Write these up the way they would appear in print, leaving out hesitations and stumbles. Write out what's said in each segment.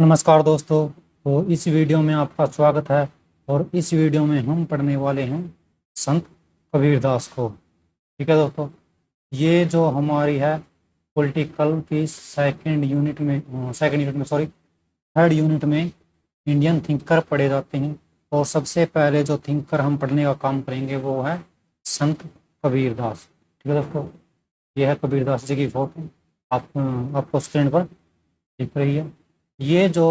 नमस्कार दोस्तों। तो इस वीडियो में आपका स्वागत है। और इस वीडियो में हम पढ़ने वाले हैं संत कबीरदास को। ठीक है दोस्तों, ये जो हमारी है पॉलिटिकल की सेकंड यूनिट में सॉरी थर्ड यूनिट में इंडियन थिंकर पढ़े जाते हैं। और सबसे पहले जो थिंकर हम पढ़ने का काम करेंगे वो है संत कबीरदास। ठीक है दोस्तों, ये है कबीरदास जी की फोटो। आपको स्क्रीन पर दिख रही है। ये जो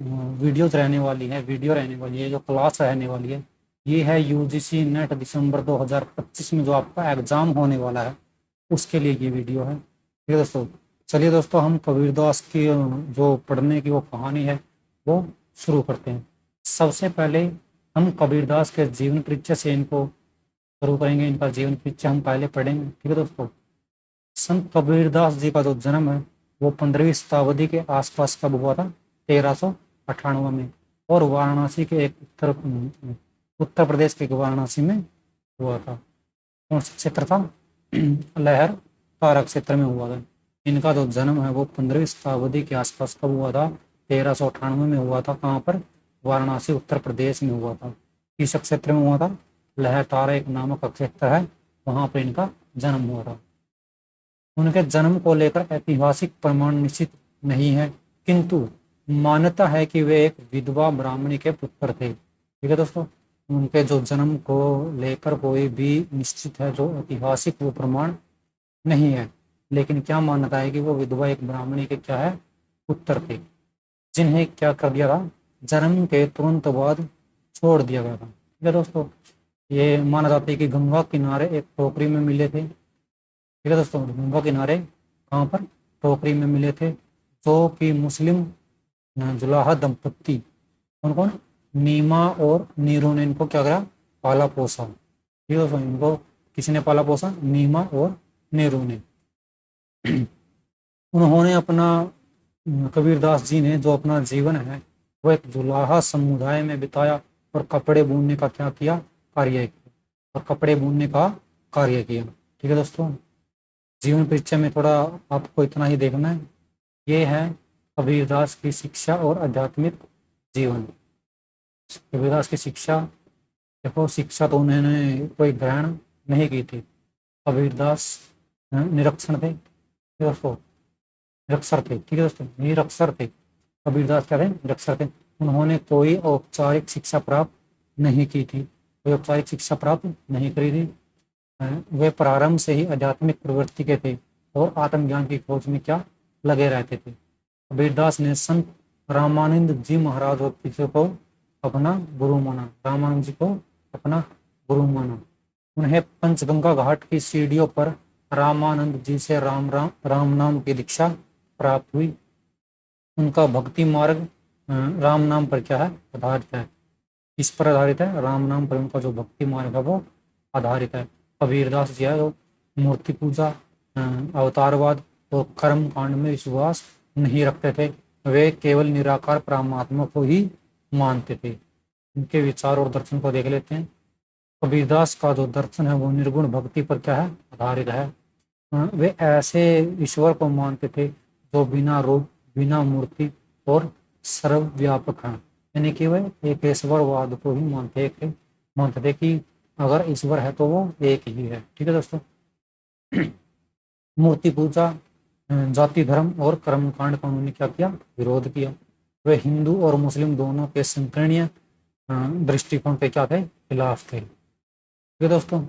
वीडियो रहने वाली है, जो क्लास रहने वाली है, ये है यूजीसी नेट दिसंबर 2025 में जो आपका एग्जाम होने वाला है उसके लिए ये वीडियो है। ठीक है दोस्तों, चलिए दोस्तों हम कबीरदास की जो पढ़ने की वो कहानी है वो शुरू करते हैं। सबसे पहले हम कबीरदास के जीवन परिचय से इनको शुरू करेंगे। इनका जीवन परिचय हम पहले पढ़ेंगे। ठीक है दोस्तों, संत कबीरदास जी का जो जन्म है वो 15वीं शताब्दी के आसपास कब हुआ था? 1398 में। और वाराणसी के एक उत्तर प्रदेश के एक वाराणसी में हुआ था। कौन सा क्षेत्र था? लहर तारा क्षेत्र में हुआ था। इनका जो जन्म है वो 15वीं शताब्दी के आसपास कब हुआ था? 1398 में हुआ था। कहाँ पर? वाराणसी उत्तर प्रदेश में हुआ था। किस क्षेत्र में हुआ था? लहर तारा एक नामक क्षेत्र है, वहां पर इनका जन्म हुआ था। उनके जन्म को लेकर ऐतिहासिक प्रमाण निश्चित नहीं है, किंतु मान्यता है कि वे एक विधवा ब्राह्मणी के पुत्र थे। ठीक है दोस्तों, उनके जो जन्म को लेकर कोई भी निश्चित है जो ऐतिहासिक वो प्रमाण नहीं है, लेकिन क्या मान्यता है कि वो विधवा एक ब्राह्मणी के क्या है? पुत्र थे, जिन्हें क्या कर दिया था? जन्म के तुरंत बाद छोड़ दिया गया था। ठीक है दोस्तों, ये माना जाता है कि गंगा किनारे एक टोकरी में मिले थे। ठीक है दोस्तों, गंगा किनारे कहाँ पर? टोकरी में मिले थे, जो कि मुस्लिम जुलाहा दंपत्ति कौन कौन? नीमा और नीरू ने इनको क्या करा? पाला पोसा। ठीक है दोस्तों, इनको किसने पाला पोसा? नीमा और नीरू ने। उन्होंने अपना कबीरदास जी ने जो अपना जीवन है वो एक जुलाहा समुदाय में बिताया और कपड़े बुनने का क्या किया? कार्य किया। और कपड़े बुनने का कार्य किया। ठीक है दोस्तों, जीवन परिचय में थोड़ा आपको इतना ही देखना है। ये है कबीरदास की शिक्षा और आध्यात्मिक जीवन। कबीरदास की शिक्षा, देखो शिक्षा तो उन्होंने कोई ग्रहण नहीं की थी। कबीरदास निरक्षण थे दोस्तों, निरक्षर थे। ठीक है दोस्तों, निरक्षर थे। कबीरदास क्या थे? निरक्षर थे। उन्होंने कोई औपचारिक शिक्षा प्राप्त नहीं की थी, कोई औपचारिक शिक्षा प्राप्त नहीं करी थी। वे प्रारंभ से ही आध्यात्मिक प्रवृत्ति के थे और आत्मज्ञान की खोज में क्या लगे रहते थे। कबीरदास ने संत रामानंद जी महाराज और किसी को अपना गुरु माना। रामानंद जी को अपना गुरु माना। उन्हें पंचगंगा घाट की सीढ़ियों पर रामानंद जी से राम नाम की दीक्षा प्राप्त हुई। उनका भक्ति मार्ग राम नाम पर क्या है? आधारित है। इस पर आधारित है, राम नाम पर उनका जो भक्ति मार्ग है वो आधारित है। कबीरदास जी है जो मूर्ति पूजा, अवतारवाद और कर्म कांड में विश्वास नहीं रखते थे। वे केवल निराकार परमात्मा को ही मानते थे। उनके विचार और दर्शन को देख लेते हैं। कबीरदास का जो दर्शन है वो निर्गुण भक्ति पर क्या है? आधारित है। वे ऐसे ईश्वर को मानते थे जो बिना रूप, बिना मूर्ति और सर्वव्यापक हैं। यानी कि वे एक ईश्वरवाद को ही मानते थे कि अगर ईश्वर है तो वो एक ही है। ठीक है दोस्तों, मूर्ति पूजा, जाति धर्म और कर्मकांड का उन्होंने क्या किया? विरोध किया। वे हिंदू और मुस्लिम दोनों के संकीर्णीय दृष्टिकोण के क्या थे? खिलाफ थे। ठीक है दोस्तों,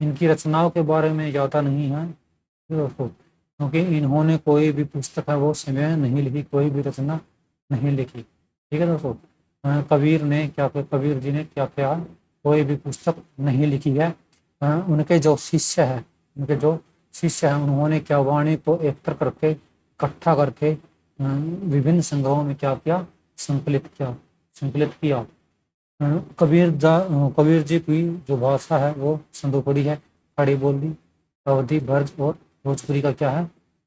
इनकी रचनाओं के बारे में ज्यादा नहीं है दोस्तों, क्योंकि इन्होंने कोई भी पुस्तक है वो स्वयं नहीं लिखी, कोई भी रचना नहीं लिखी। ठीक है दोस्तों, कबीर जी ने क्या किया? कोई भी पुस्तक नहीं लिखी है। उनके जो शिष्य है, उन्होंने क्या वाणी को एकत्र करके, इकट्ठा करके विभिन्न संग्रहों में क्या किया? संकलित किया। कबीर जी की जो भाषा है वो संदूकड़ी है, खड़ी बोली, अवधी, ब्रज और भोजपुरी का क्या है?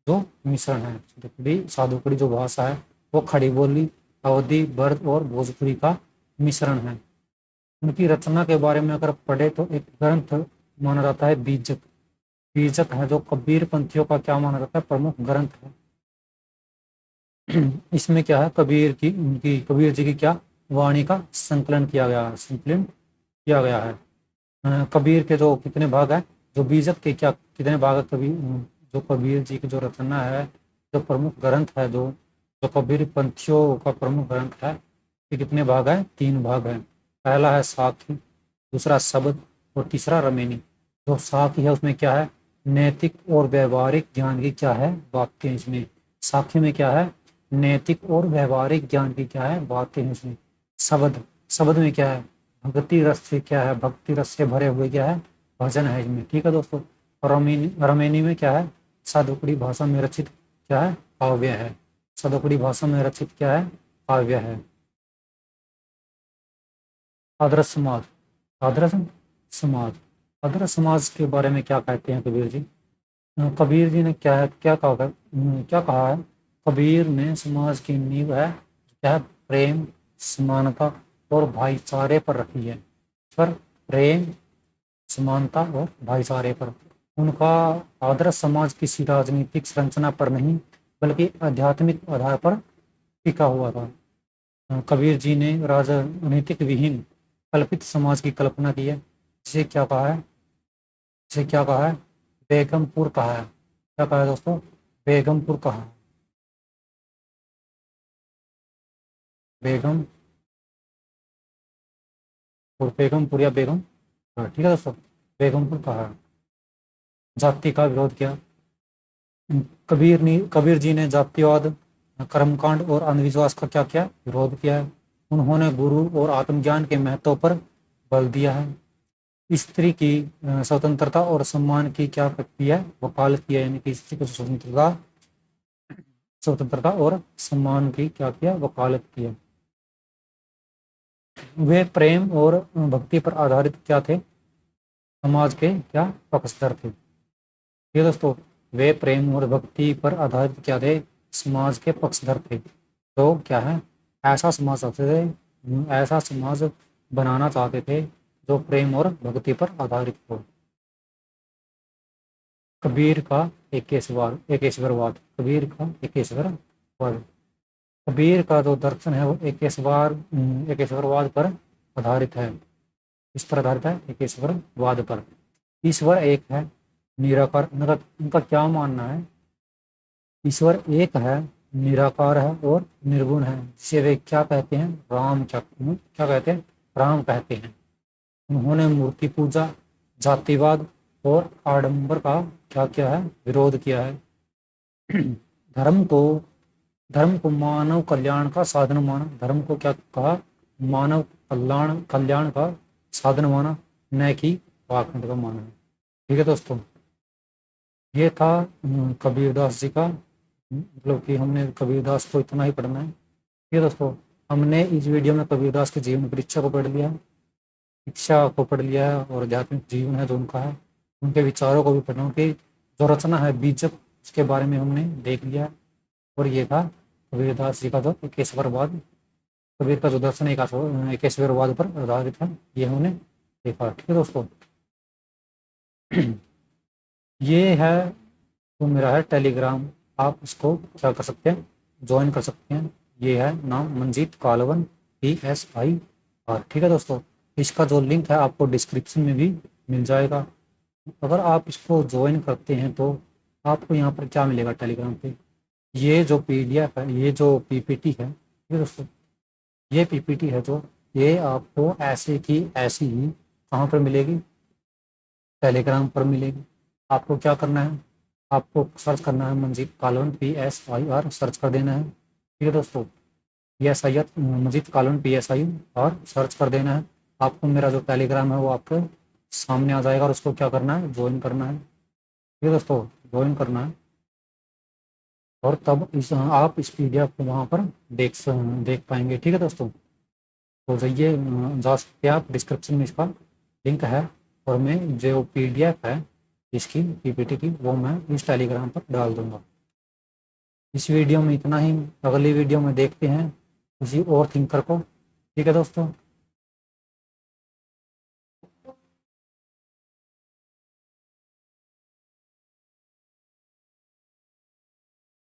जो मिश्रण है। साधुकड़ी जो भाषा है वो खड़ी बोली, अवधी, ब्रज और भोजपुरी का मिश्रण है। उनकी रचना के बारे में अगर पढ़े तो एक ग्रंथ माना जाता है बीजक। बीजक है जो कबीर पंथियों का क्या माना जाता है? प्रमुख ग्रंथ है। इसमें क्या है, कबीर की उनकी कबीर जी की क्या वाणी का संकलन किया गया है, संकलन किया गया है। कबीर के जो कितने भाग हैं, जो बीजक के क्या कितने भाग है कबीर, जो कबीर जी की जो रचना है, जो प्रमुख ग्रंथ है, जो जो कबीर पंथियों का प्रमुख ग्रंथ है, ये कितने भाग हैं, 3 भाग हैं। पहला है साखी, दूसरा शब्द और तीसरा रमेनी। जो साखी है उसमें क्या है, नैतिक और व्यवहारिक ज्ञान की क्या है बातें हैं इसमें। साखी में क्या है, नैतिक और व्यवहारिक ज्ञान की क्या है बातें हैं इसमें। शब्द, शब्द में क्या है, भक्ति रस से क्या है, भक्ति रस से भरे हुए क्या है भजन है इसमें। ठीक है दोस्तों। और रमेनी में क्या है, साधुकड़ी भाषा में रचित क्या है काव्य है। साधुकड़ी भाषा में रचित क्या है काव्य है। आदर्श समाज, आदर्श समाज, आदर्श समाज के बारे में क्या कहते हैं कबीर जी। कबीर जी ने क्या है, क्या कहा है, कबीर ने समाज की नींव है क्या है, प्रेम, समानता और भाईचारे पर रखी है। पर प्रेम, समानता और भाईचारे पर। उनका आदर्श समाज किसी राजनीतिक संरचना पर नहीं बल्कि आध्यात्मिक आधार पर टिका हुआ था। कबीर जी ने राजनीतिक विहीन कल्पित समाज की कल्पना की है, जिसे क्या कहा है, जिसे क्या कहा है, बेगमपुर कहा है। क्या कहा है दोस्तों, बेगमपुर कहा है। बेगमपुर, बेगमपुर या बेगम, हाँ, ठीक है दोस्तों, बेगमपुर कहा है। जाति का विरोध किया। कबीर जी ने जातिवाद, कर्मकांड और अंधविश्वास का क्या किया, विरोध किया है। उन्होंने गुरु और आत्मज्ञान के महत्व पर बल दिया है। स्त्री की स्वतंत्रता और सम्मान की क्या की है, वकालत किया, यानी कि स्त्री की स्वतंत्रता, स्वतंत्रता और सम्मान की क्या किया, वकालत किया। वे प्रेम और भक्ति पर आधारित क्या थे, समाज के क्या पक्षधर थे। ये दोस्तों, वे प्रेम और भक्ति पर आधारित क्या थे, समाज के पक्षधर थे। तो क्या है, ऐसा समाज चाहते थे, ऐसा समाज बनाना चाहते थे जो प्रेम और भक्ति पर आधारित हो। कबीर का एकेश्वरवाद, कबीर का एकेश्वरवाद, कबीर का जो दर्शन है वो एकेश्वरवाद पर आधारित है। इस पर आधारित है, एकेश्वरवाद पर। ईश्वर एक है, निराकार, उनका क्या मानना है, ईश्वर एक है, निराकार है और निर्गुण है, जिसे वे क्या कहते हैं, राम, क्या कहते हैं, राम कहते हैं। उन्होंने मूर्ति पूजा, जातिवाद और आडंबर का क्या किया है, विरोध किया है। धर्म को धर्म को मानव कल्याण का साधन माना, धर्म को क्या कहा, मानव कल्याण कल्याण का साधन माना, न कि पाखंड का माना है। ठीक है दोस्तों, ये था कबीरदास जी का, मतलब कि हमने कबीरदास को इतना ही पढ़ना है। ठीक है दोस्तों, हमने इस वीडियो में कबीरदास के जीवन परीक्षा को पढ़ लिया है, शिक्षा को पढ़ लिया है, और आध्यात्मिक जीवन है जो उनका है, उनके विचारों को भी पढ़ना, उनकी जो रचना है बीजक, उसके बारे में हमने देख लिया है। और ये था कबीरदास जी का जो एकेश्वरवाद, कबीर का जो दर्शन एकेश्वरवाद पर आधारित है, ये हमने देखा। ठीक है दोस्तों, ये है तो मेरा है टेलीग्राम, आप इसको क्या कर सकते हैं, ज्वाइन कर सकते हैं। ये है नाम मंजीत कालवन PSIR। ठीक है दोस्तों, इसका जो लिंक है आपको डिस्क्रिप्शन में भी मिल जाएगा। अगर आप इसको ज्वाइन करते हैं तो आपको यहाँ पर क्या मिलेगा टेलीग्राम पे, ये जो PDF है, ये जो PPT है, ठीक है दोस्तों, ये PPT है जो, ये आपको ऐसे की ऐसी ही कहाँ पर मिलेगी, टेलीग्राम पर मिलेगी। आपको क्या करना है, आपको सर्च करना है मंजीत कालवन PSIR, सर्च कर देना है। ठीक है दोस्तों, PSIR, Manjeet Kalwan PSIR search कर देना है। आपको मेरा जो टेलीग्राम है वो आपके सामने आ जाएगा, और उसको क्या करना है, ज्वाइन करना है। ठीक है दोस्तों, ज्वाइन करना है, और तब आप इस PDF को वहाँ पर देख पाएंगे। ठीक है दोस्तों, तो जाइए, जा सकते हैं आप, डिस्क्रिप्शन में इसका लिंक है, और मैं जो PDF है इसकी PPT की, वो मैं इस टेलीग्राम पर डाल दूंगा। इस वीडियो में इतना ही, अगली वीडियो में देखते हैं किसी और थिंकर को। ठीक है दोस्तों।